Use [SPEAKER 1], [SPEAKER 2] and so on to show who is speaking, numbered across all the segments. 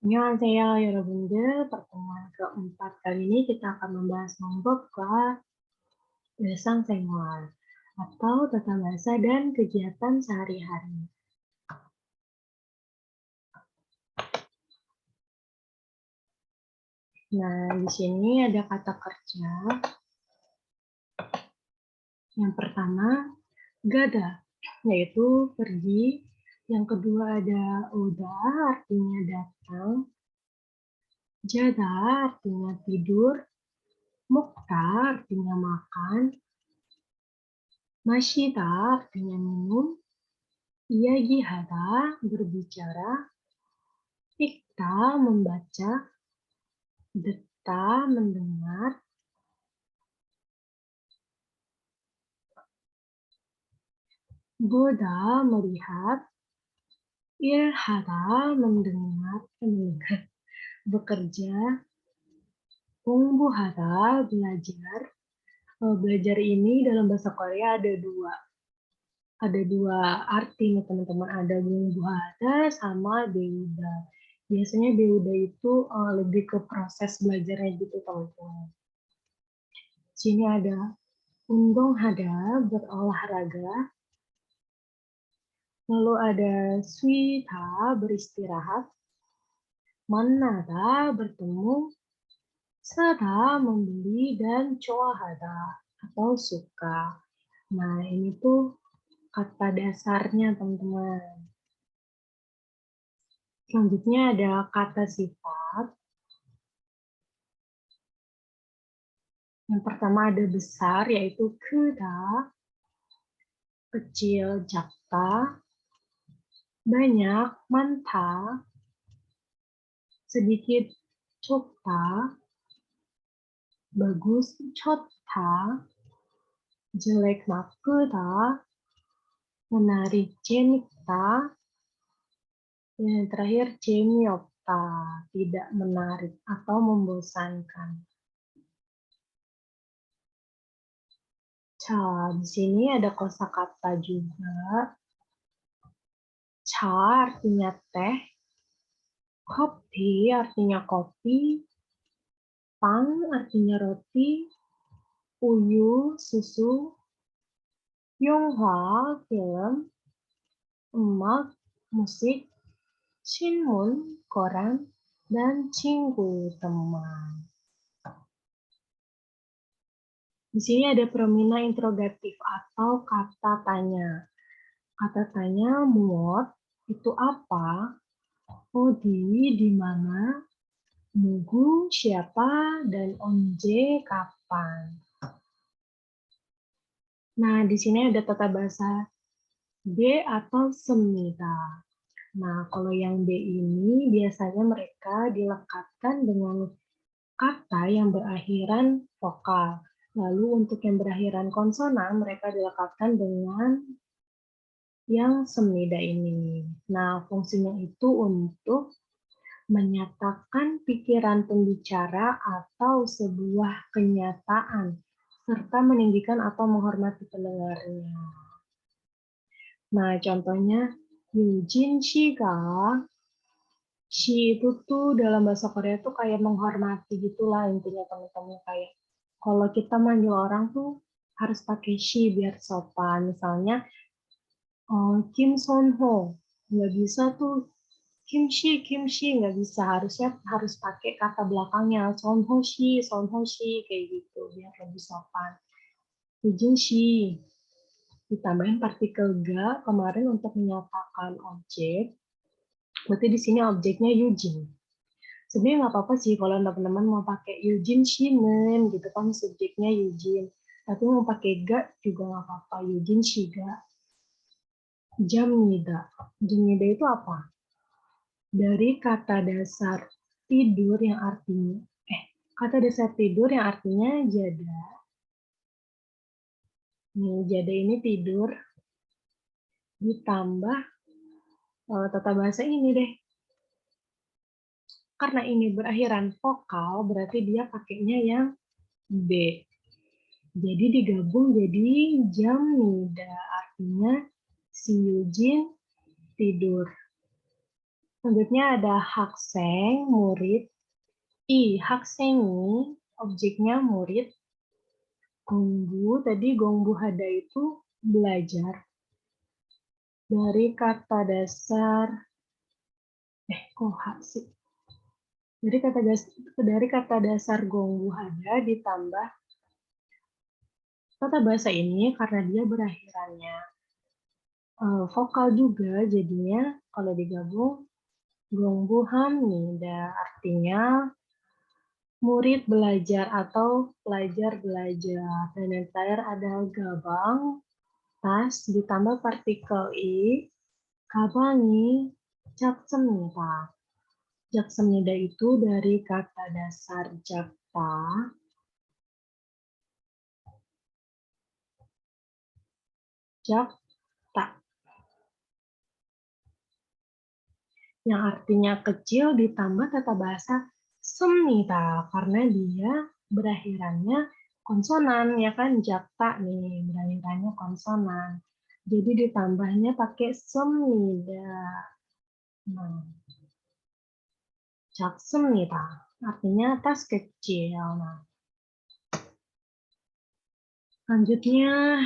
[SPEAKER 1] 안녕하세요, 여러분들. pertemuan keempat kali ini kita akan membahas membuka ilmuwan atau tata bahasa dan kegiatan sehari-hari. Nah, di sini ada kata kerja. Yang pertama, gada, yaitu pergi. Yang kedua ada uda, artinya datang. Jada, artinya tidur. Mukta, artinya makan. Masyita, artinya minum. Yagihara, berbicara. Ikta, membaca. Deta, mendengar. Boda, melihat. Ilhara, mendengar. Bekerja. Pungbuhara, belajar. Belajar ini dalam bahasa Korea ada dua arti nih teman-teman. Ada pungbuhara sama beuda. Biasanya beuda itu lebih ke proses belajarnya gitu teman-teman. Sini ada undong hada, berolahraga. Lalu ada swita, beristirahat. Manada, bertemu. Sada, membeli. Dan coahada, atau suka. Nah, ini tuh kata dasarnya, teman-teman. Selanjutnya ada kata sifat. Yang pertama ada besar, yaitu keda. Kecil, jakta. Banyak, manta. Sedikit, chokta. Bagus, chota. Jelek, nakuda. Menarik, jenikta. Dan yang terakhir, jemiopta. Tidak menarik atau membosankan. Di sini ada kosakata juga. Cha artinya teh. Kopi artinya kopi. Pang artinya roti. Uyu, susu. Yonghwa, film. Emak, musik. Shinmun, koran. Dan cinggu, teman. Di sini ada permina interrogatif atau kata tanya. Kata tanya, muot, itu apa? Di mana? Mugu, siapa? Dan onje, kapan? Nah, di sini ada tata bahasa B atau semida. Nah, kalau yang B ini biasanya mereka dilekatkan dengan kata yang berakhiran vokal. Lalu untuk yang berakhiran konsonan, mereka dilekatkan dengan yang semida ini. Nah, fungsinya itu untuk menyatakan pikiran pembicara atau sebuah kenyataan, serta meninggikan atau menghormati pendengarnya. Nah, contohnya, Yujin Shiga, Shi itu tuh dalam bahasa Korea tuh kayak menghormati gitulah intinya teman-teman. Kayak kalau kita manggil orang tuh harus pakai shi biar sopan. Misalnya, Kim Son Ho, nggak bisa tuh kimchi nggak bisa, harusnya harus pakai kata belakangnya Son Ho Shi kayak gitu biar lebih sopan. Yujin Shi ditambahin partikel ga kemarin untuk menyatakan objek. Berarti di sini objeknya Yujin. Sebenarnya nggak apa-apa sih kalau teman-teman mau pakai Yujin Shimen gitu kan subjeknya Yujin. Tapi mau pakai ga juga nggak apa-apa. Yujin Shiga. Jamnida. Jamnida itu apa? Dari kata dasar tidur yang artinya jada. Nih, jada ini tidur ditambah tata bahasa ini deh. Karena ini berakhiran vokal, berarti dia pakainya yang B. Jadi digabung jadi jamnida, artinya si Yujin tidur. Selanjutnya ada Hakseng, murid. Haksengi, objeknya murid. Gongbu, tadi Gongbu Hada itu belajar. Dari kata dasar, kok hak sih? Dari kata dasar Gongbu Hada ditambah tata bahasa ini karena dia berakhirannya vokal juga, jadinya kalau digabung Gongbu Hamnida, artinya murid belajar atau pelajar belajar. Dan yang terakhir ada gabang, tas, ditambah partikel i, gabangi, jaksemnida. Jaksemnida itu dari kata dasar jakta, jakta, yang artinya kecil ditambah tata bahasa semnita karena dia berakhirannya konsonan, ya kan, jakta nih berakhirannya konsonan, jadi ditambahnya pakai semnida. Nah, jaksemnida artinya tas kecil. Nah, selanjutnya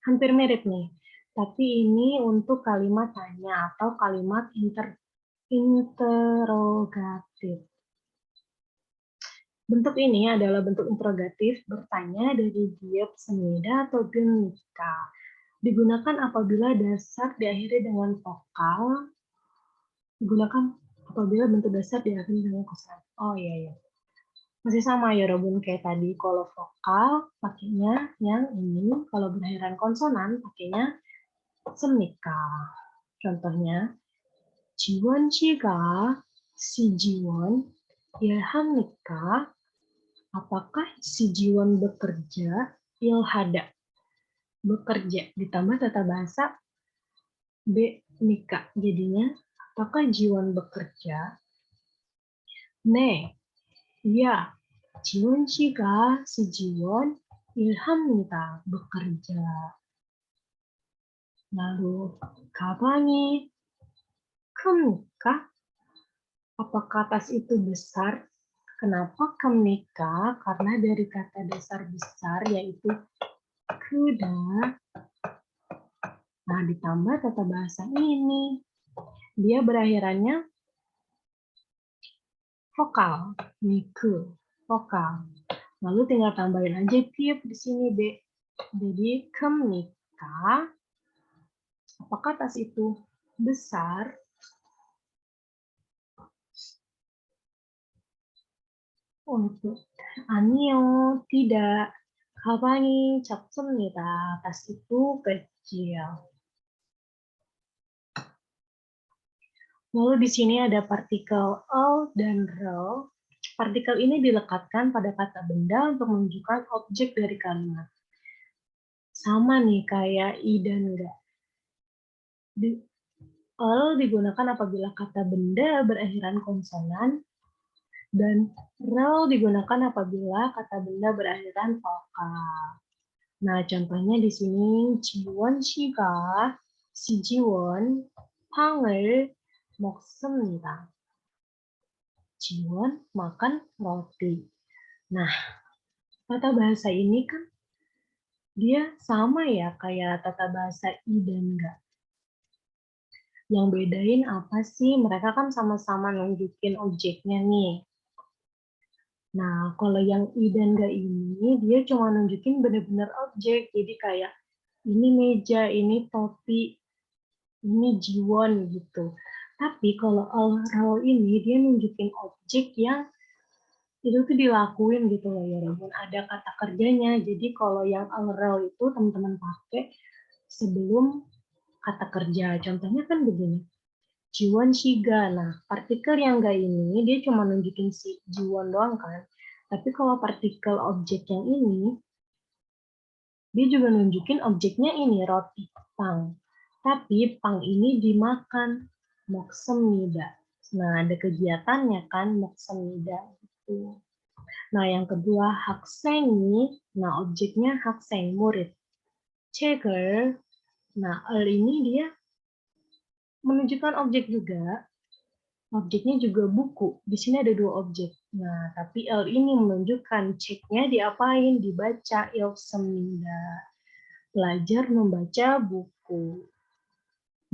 [SPEAKER 1] hampir mirip nih, tapi ini untuk kalimat tanya atau kalimat interrogatif. Bentuk ini adalah bentuk interrogatif bertanya dari diep semida atau genika. Digunakan apabila dasar diakhiri dengan vokal. Digunakan apabila bentuk dasar diakhiri dengan konsonan. Oh iya ya. Masih sama ya Robun kayak tadi. Kalau vokal pakainya yang ini, kalau berakhiran konsonan pakainya semnika. Contohnya, Jiwon Shiga, si Jiwon, ilhamnika. Apakah si Jiwon bekerja? Ilhada, bekerja. Ditambah tata bahasa nikah. Jadinya, apakah Jiwon bekerja? Ne, ya. Jiwon Shiga, si Jiwon, ilhamnika, bekerja. Lalu, kabangi, kemika. Apakah tas itu besar? Kenapa kemika? Karena dari kata dasar besar yaitu kuda. Nah, ditambah tata bahasa ini. Dia berakhirannya vokal. Miku, vokal. Lalu tinggal tambahin aja tiap di sini, B. Jadi, kemika. Apakah tas itu besar? Untuk Anio, tidak. 가방이 작습니다. Tas itu kecil. Lalu di sini ada partikel el dan rel. Partikel ini dilekatkan pada kata benda untuk menunjukkan objek dari kalimat. Sama nih kayak i dan ga. El digunakan apabila kata benda berakhiran konsonan, dan rel digunakan apabila kata benda berakhiran vokal. Nah, contohnya di sini Jiwon 씨가 si Jiwon 빵을 먹습니다. Jiwon makan roti. Nah, tata bahasa ini kan dia sama ya kayak tata bahasa i dan ga. Yang bedain apa sih? Mereka kan sama-sama nunjukin objeknya nih. Nah, kalau yang i dan ga ini, dia cuma nunjukin bener-bener objek. Jadi kayak ini meja, ini topi, ini Jiwon gitu. Tapi kalau al-rel ini, dia nunjukin objek yang itu tuh dilakuin gitu loh ya Rabun. Ada kata kerjanya. Jadi kalau yang al-rel itu teman-teman pakai sebelum kata kerja. Contohnya kan begini. Jiwon Shiga. Nah, partikel yang enggak ini, dia cuma nunjukin si Jiwon doang kan. Tapi kalau partikel objek yang ini, dia juga nunjukin objeknya ini, roti, pang. Tapi pang ini dimakan, moksemida. Nah, ada kegiatannya kan, moksemida. Gitu. Nah, yang kedua, haksengi. Nah, objeknya hakseng, murid. Checker. Nah, ini dia menunjukkan objek juga, Objeknya juga buku. Di sini ada 2 objek. Nah, tapi L ini menunjukkan ceknya diapain? Dibaca 읽습니다. Belajar membaca buku.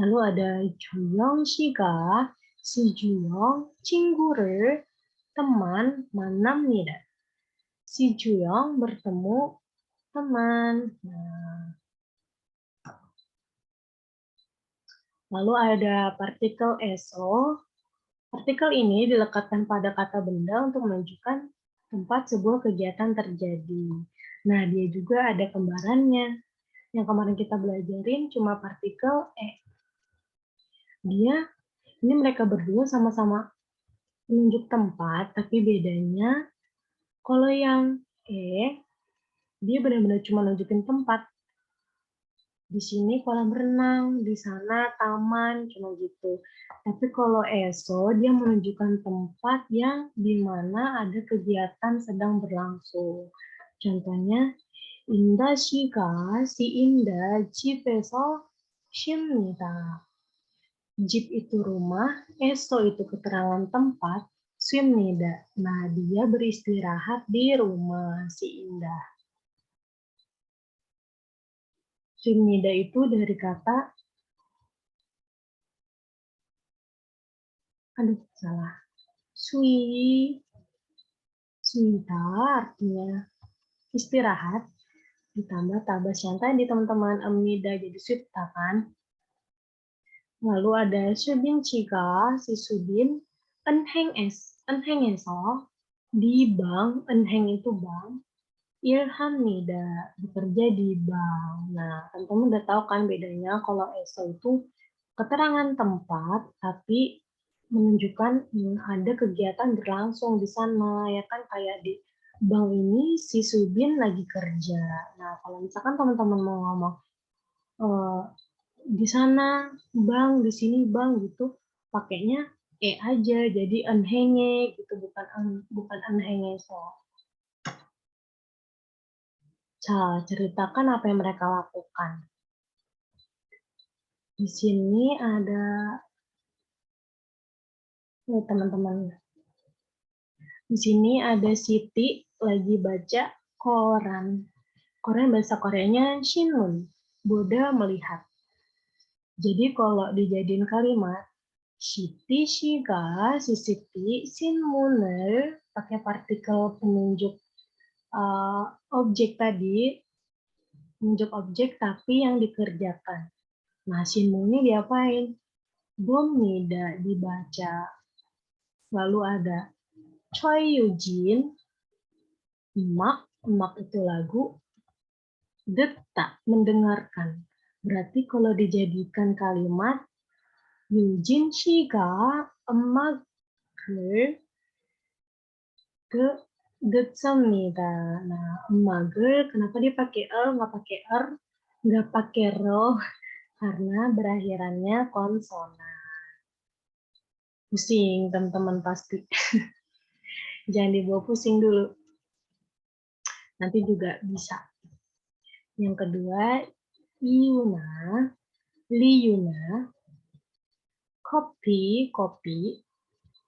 [SPEAKER 1] Lalu ada 주영 씨가 si Juyong 친구를 teman 만납니다. Si Juyong bertemu teman. Nah, lalu ada partikel eso. Partikel ini dilekatkan pada kata benda untuk menunjukkan tempat sebuah kegiatan terjadi. Nah, dia juga ada kembarannya. Yang kemarin kita belajarin cuma partikel E. Ini mereka berdua sama-sama menunjuk tempat, tapi bedanya kalau yang E, dia benar-benar cuma nunjukin tempat. Di sini kolam renang, di sana taman, cuma gitu. Tapi kalau ESO, dia menunjukkan tempat yang di mana ada kegiatan sedang berlangsung. Contohnya, Indah 씨가 si Indah 집에서 쉽니다. Jeep itu rumah, ESO itu keterangan tempat, 쉽니다. Nah, dia beristirahat di rumah si Indah. 쉽니다 itu dari kata salah. Suita artinya istirahat ditambah tabas yang tadi teman-teman amida jadi suita kan. Lalu ada Subin Chika, si Subin enheng eso di bank, enheng itu bank, ilhamida bekerja di bank. Nah, teman-teman udah tahu kan bedanya kalau eso itu keterangan tempat tapi menunjukkan ada kegiatan berlangsung di sana, ya kan, kayak di bank ini si Subin lagi kerja. Nah, kalau misalkan teman-teman mau ngomong di sana bank, di sini bank gitu, pakainya aja, jadi enhenge gitu, bukan enhenge so. Ceritakan apa yang mereka lakukan. Di sini ada teman-teman. Di sini ada Siti lagi baca koran. Koran bahasa Koreanya Shinmun. Boda melihat. Jadi kalau dijadiin kalimat Siti Shiga, si Siti, Shinmun을 pakai partikel penunjuk objek tadi, penunjuk objek tapi yang dikerjakan. Nah, Shinmunnya diapain? 봅니다, dibaca. Lalu ada Choi Yujin, emak itu lagu, detak, mendengarkan. Berarti kalau dijadikan kalimat, Yujin 씨가 음악을 듣습니다. Nah, 음악을, kenapa dia pakai nggak pakai nggak pakai ro? Karena berakhirannya konsonan. Pusing, teman-teman pasti. Jangan dibawa pusing dulu. Nanti juga bisa. Yang kedua, Liyuna, kopi,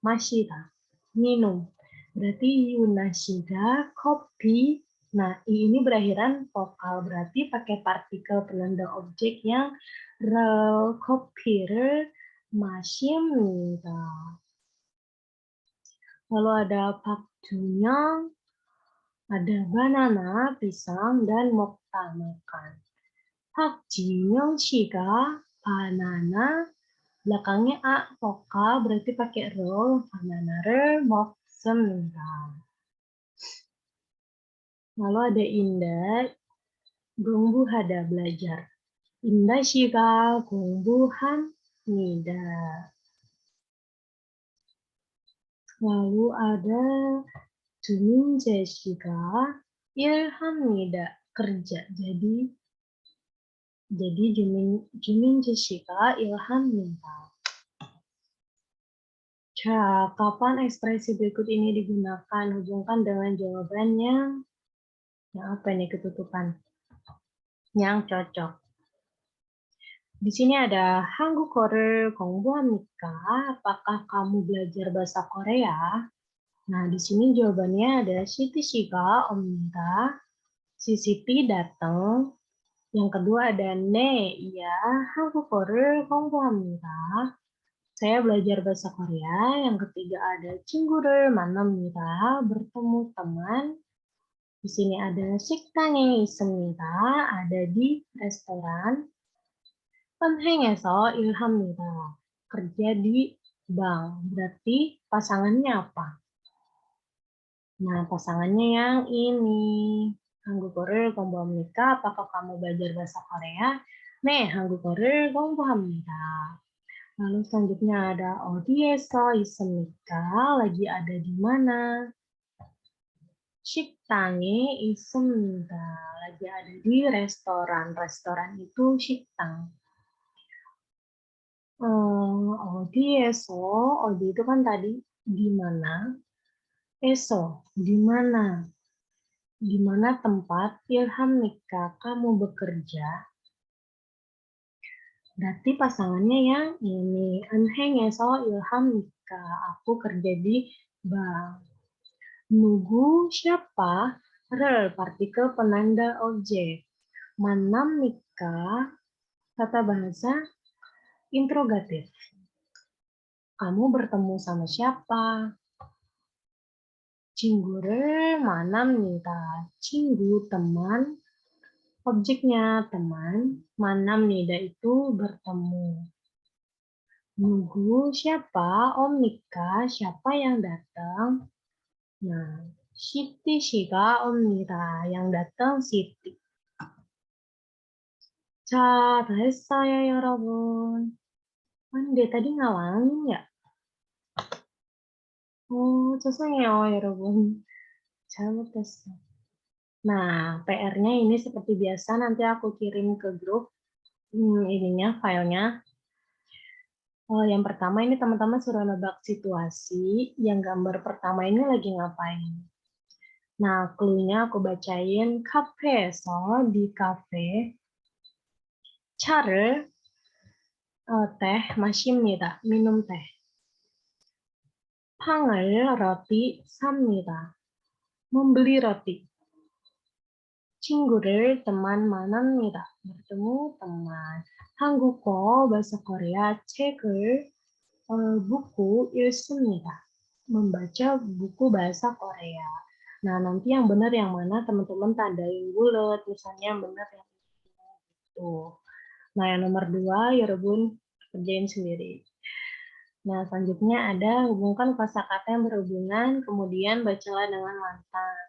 [SPEAKER 1] masyida, minum. Berarti Yunashida, kopi. Nah, I ini berakhiran vokal, berarti pakai partikel penanda objek yang rel, kopi를 마십니다. Lalu ada Pak Junyang, ada banana, pisang, dan mokta, makan. Pak Junyang 씨가 banana, belakangnya A, vokal, berarti pakai ro, banana를 먹습니다. Lalu ada Indah, 공부하다, belajar. Indah 씨가 공부합니다. Lalu ada 주민재 씨가 일합니다, kerja. Jadi 주민재 씨가 일합니다. Kapan ekspresi berikut ini digunakan? Hubungkan dengan jawabannya. Yang apa nih ketutupan? Yang cocok. Di sini ada 한국어를 공부합니까? Apakah kamu belajar bahasa Korea? Nah, di sini jawabannya ada Siti Shiga 옵니다. Si Siti datang. Yang kedua ada Ne, iya, 한국어를 공부합니다. Saya belajar bahasa Korea. Yang ketiga ada 친구를 만납니다. Bertemu teman. Di sini ada 식당에 있습니다. Ada di restoran. 선행해서 일합니다. Kerja di bank. Berarti pasangannya apa? Nah, pasangannya yang ini. 한국어를 공부합니까? Apakah kamu belajar bahasa Korea? 네, 한국어를 공부합니다. Lalu selanjutnya ada 어디에서 있습니까? Lagi ada di mana? 식당에 있습니다. Lagi ada di restoran. Restoran itu 식당. 어디에서? 어디 itu kan tadi di mana? Eso, di mana? Di mana tempat ilham nikah kamu bekerja? Berarti pasangannya yang ini. Anheng에서 ilham nikah. Aku kerja di bank. Nugu siapa? Rel, partikel penanda objek. Manam nikah, kata bahasa interrogatif. Kamu bertemu sama siapa? 친구를 만납니다. 친구, teman. Objeknya teman. 만납니다 itu bertemu. Nunggu siapa? Om Nika, siapa yang datang? Nah, Siti Shiga 옵니다. Yang datang Siti. 자, 다 했어요, 여러분. 근데 tadi ngalangin ya? 죄송해요, 여러분. 잘못했어. Nah, PR-nya ini seperti biasa nanti aku kirim ke grup ininya, filenya. Yang pertama ini teman-teman suruh nebak situasi. Yang gambar pertama ini lagi ngapain? Nah, clue-nya aku bacain. 카페에서 di cafe 차를 teh 마십니다. minum teh. 빵을 roti 삽니다. membeli roti. 친구를 teman 만납니다. bertemu teman. 한국어 bahasa Korea 책을 buku 읽습니다. membaca buku bahasa Korea. Nah, nanti yang benar yang mana teman-teman tandain bulat, misalnya yang benar yang itu. Nah, yang nomor 2, 여러분 kerjain sendiri. Nah, selanjutnya ada hubungkan kosakata yang berhubungan, kemudian bacalah dengan lantang.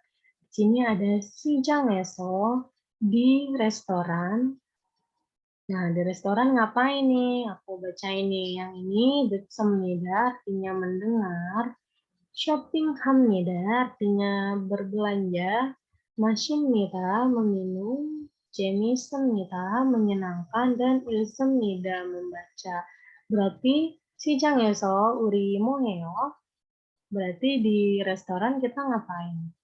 [SPEAKER 1] Di sini ada 시장에서 di restoran. Nah, di restoran ngapain nih? Aku bacain nih. Yang ini 듣습니다 artinya mendengar. 쇼핑합니다 artinya berbelanja. 마십니다 meminum. 재밌습니다 menyenangkan. Dan 읽습니다 membaca. Berarti 시장에서 우리 뭐 해요? Berarti di restoran kita ngapain?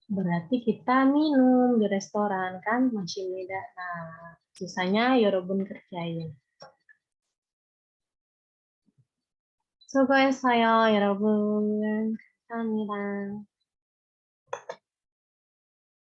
[SPEAKER 1] Berarti kita minum di restoran kan masih beda. Nah, sisanya 여러분 kerjain. 수고했어요, 여러분. 감사합니다.